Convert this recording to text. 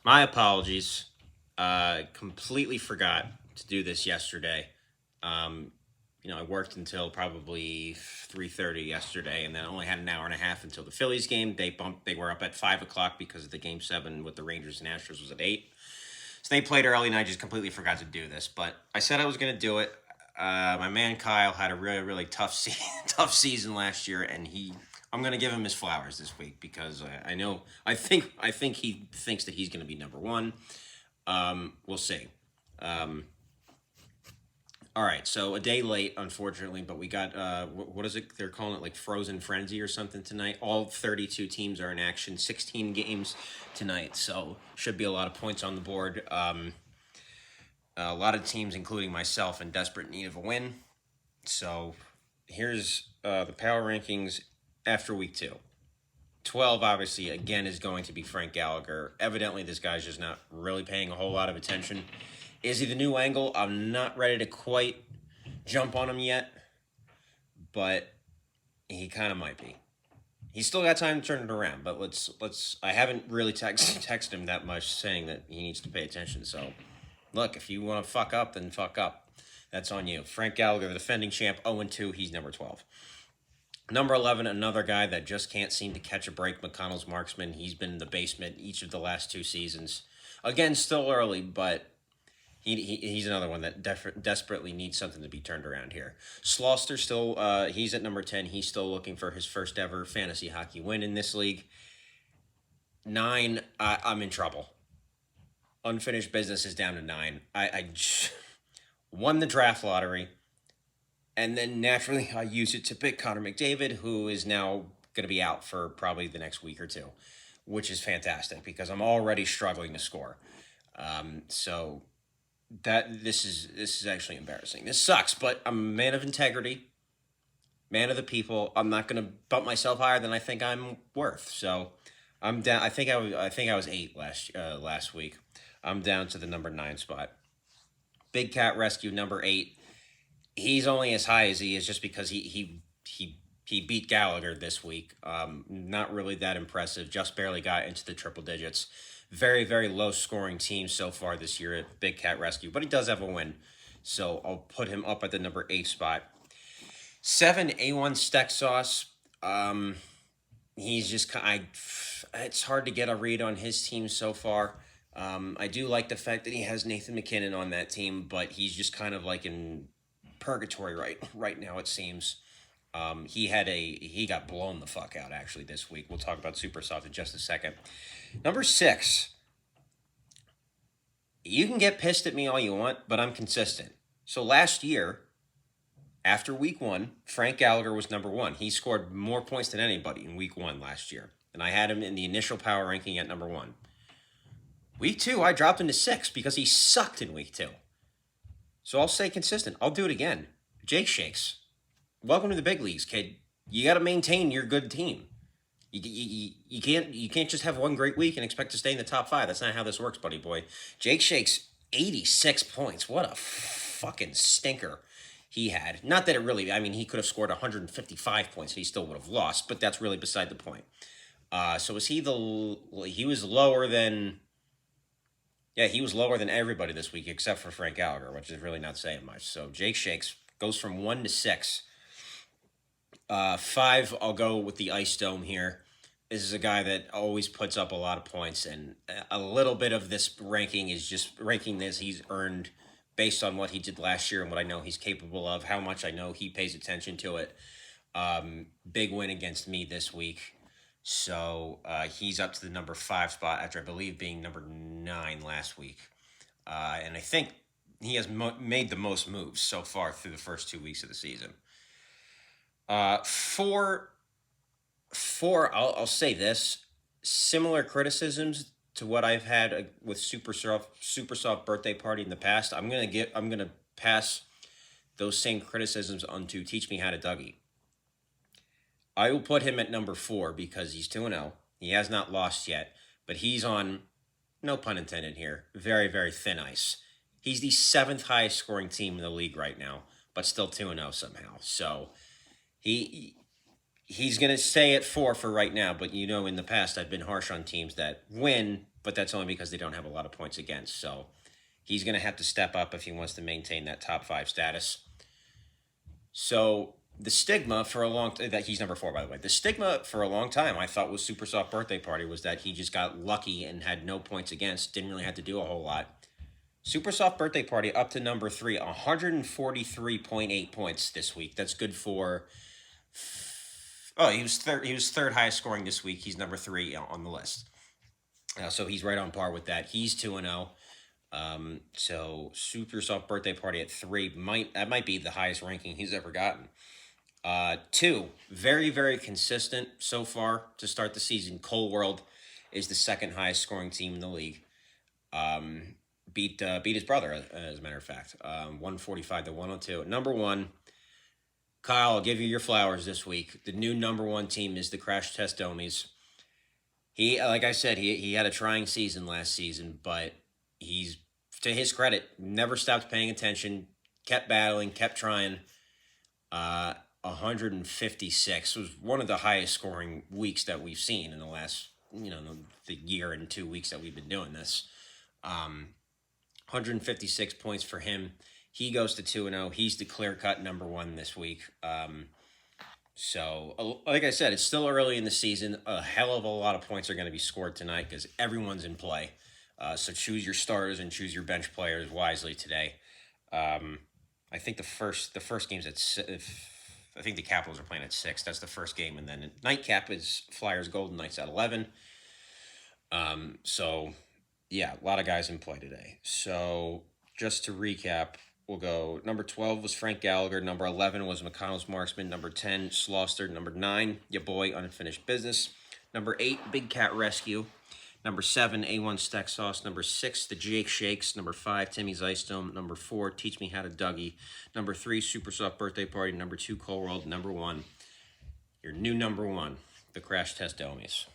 My apologies. Completely forgot to do this yesterday. Um, I worked until probably 3:30 yesterday, and then only had an hour and a half until the Phillies game. They were up at 5 o'clock because of the game seven with the Rangers and Astros was at 8. So they played early, and I just completely forgot to do this. But I said I was going to do it. My man Kyle had a really really tough season last year, and I'm going to give him his flowers this week because I think he thinks that he's going to be number one. We'll see. Um, all right, so a day late, unfortunately, but we got what is it? They're calling it like Frozen Frenzy or something tonight. All 32 teams are in action, 16 games tonight, so should be a lot of points on the board. A lot of teams, including myself, in desperate need of a win. So here's the power rankings after week two. 12, obviously, again, is going to be Frank Gallagher. Evidently, this guy's just not really paying a whole lot of attention. Is he the new Angle? I'm not ready to quite jump on him yet, but he kind of might be. He's still got time to turn it around, but let's. I haven't really texted him that much saying that he needs to pay attention. So, look, if you want to fuck up, then fuck up. That's on you. Frank Gallagher, the defending champ, 0-2. He's number 12. Number 11, another guy that just can't seem to catch a break, McConnell's marksman. He's been in the basement each of the last two seasons. Again, still early, but he's another one that desperately needs something to be turned around here. Slauster still, he's at number 10. He's still looking for his first ever fantasy hockey win in this league. 9, I'm in trouble. Unfinished business is down to 9. I won the draft lottery, and then naturally I use it to pick Connor McDavid, who is now going to be out for probably the next week or two, which is fantastic because I'm already struggling to score. So that this is actually embarrassing. This sucks, but I'm a man of integrity, man of the people. I'm not going to bump myself higher than I think I'm worth. So I'm down. I think I was 8 last week. I'm down to the number 9 spot. Big Cat Rescue number 8. He's only as high as he is just because he beat Gallagher this week. Not really that impressive. Just barely got into the triple digits. Very, very low scoring team so far this year at Big Cat Rescue, but he does have a win. So I'll put him up at the number 8 spot. 7, A1 Steak Sauce. He's just, it's hard to get a read on his team so far. I do like the fact that he has Nathan McKinnon on that team, but he's just kind of like in purgatory right now, it seems. He got blown the fuck out actually this week. We'll talk about Super Soft in just a second. Number 6. You can get pissed at me all you want, but I'm consistent. So last year, after week 1, Frank Gallagher was number 1. He scored more points than anybody in week 1 last year, and I had him in the initial power ranking at number 1. Week 2, I dropped him to 6 because he sucked in week 2. So I'll stay consistent. I'll do it again. Jake Shakes. Welcome to the big leagues, kid. You got to maintain your good team. You can't just have one great week and expect to stay in the top 5. That's not how this works, buddy boy. Jake Shakes 86 points. What a fucking stinker he had. Not that it really. I mean, he could have scored 155 points and he still would have lost. But that's really beside the point. So was he He was lower than. Yeah, he was lower than everybody this week except for Frank Gallagher, which is really not saying much. So Jake Shakes goes from 1 to 6. 5, I'll go with the Ice Dome here. This is a guy that always puts up a lot of points, and a little bit of this ranking is just ranking this he's earned based on what he did last year and what I know he's capable of, how much I know he pays attention to it. Big win against me this week. So he's up to the number 5 spot after I believe being number 9 last week. And I think he has made the most moves so far through the first 2 weeks of the season. 4, I'll say this. Similar criticisms to what I've had with Super Soft Birthday Party in the past. I'm gonna pass those same criticisms onto Teach Me How to Dougie. I will put him at number 4 because he's 2-0. He has not lost yet, but he's on, no pun intended here, very, very thin ice. He's the 7th highest scoring team in the league right now, but still 2-0 somehow. So he's going to stay at 4 for right now, but in the past I've been harsh on teams that win but that's only because they don't have a lot of points against. So he's going to have to step up if he wants to maintain that top 5 status. So the stigma for a long time, that he's number 4, by the way. The stigma for a long time I thought was Super Soft Birthday Party was that he just got lucky and had no points against, didn't really have to do a whole lot. Super Soft Birthday Party up to number 3, 143.8 points this week. That's good for. Oh, he was third highest scoring this week. He's number 3 on the list. So he's right on par with that. He's 2-0. So Super Soft Birthday Party at 3 might be the highest ranking he's ever gotten. 2, very, very consistent so far to start the season. Coal World is the second highest scoring team in the league. Beat his brother, as a matter of fact. 145 to 102. Number 1, Kyle, I'll give you your flowers this week. The new number 1 team is the Crash Test Domies. He, like I said, he had a trying season last season, but he's, to his credit, never stopped paying attention, kept battling, kept trying. 156 was one of the highest scoring weeks that we've seen in the last, the year and 2 weeks that we've been doing this. 156 points for him. He goes to 2-0. He's the clear-cut number 1 this week. So, like I said, it's still early in the season. A hell of a lot of points are going to be scored tonight because everyone's in play. So choose your starters and choose your bench players wisely today. I think the first game's at 6. I think the Capitals are playing at 6. That's the first game, and then nightcap is Flyers Golden Knights at 11. So yeah, a lot of guys in play today. So just to recap, we'll go number 12 was Frank Gallagher. Number 11 was McConnell's Marksman. Number 10, Slauster. Number 9, your boy, Unfinished Business. Number 8, Big Cat Rescue. Number 7, A1 Stack Sauce. Number 6, the Jake Shakes. Number 5, Timmy's Ice Dome. Number 4, Teach Me How to Dougie. Number 3, Super Soft Birthday Party. Number 2, Coal World. Number 1, your new number 1, the Crash Test Domies.